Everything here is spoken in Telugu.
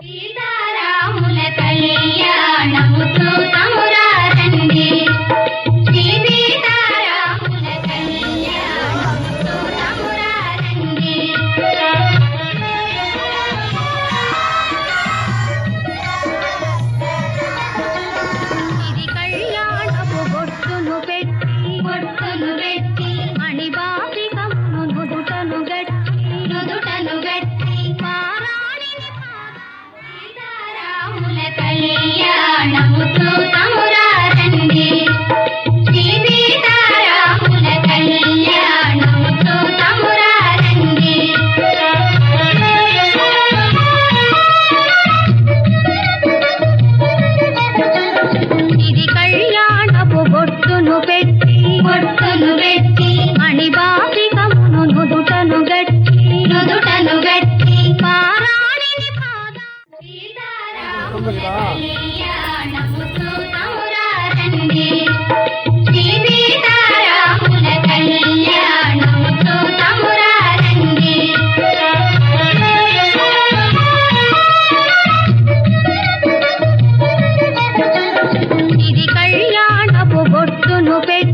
సీతారాముల కళ్యాణము చూతమురారండి. శ్రీ సీతారాముల కళ్యాణము చూతమురారండి. ఇది కళ్యాణపు బొట్టును పెట్టి మణిబాసికమును నుదుటను గట్టి పారాణిని సీతారాముల కళ్యాణము చూతమురారండి. శ్రీ సీతారాముల కళ్యాణము చూతమురారండి. ఇది కళ్యాణపు బొట్టును పెట్టి మణిబాసికమును నుదుటను గట్టి పారాణిని సీతారాముల కళ్యాణము చూతమురారండి. శ్రీ సీతారాముల కళ్యాణము చూతమురారండి. ఇది కళ్యాణపు బొట్టును పెట్టి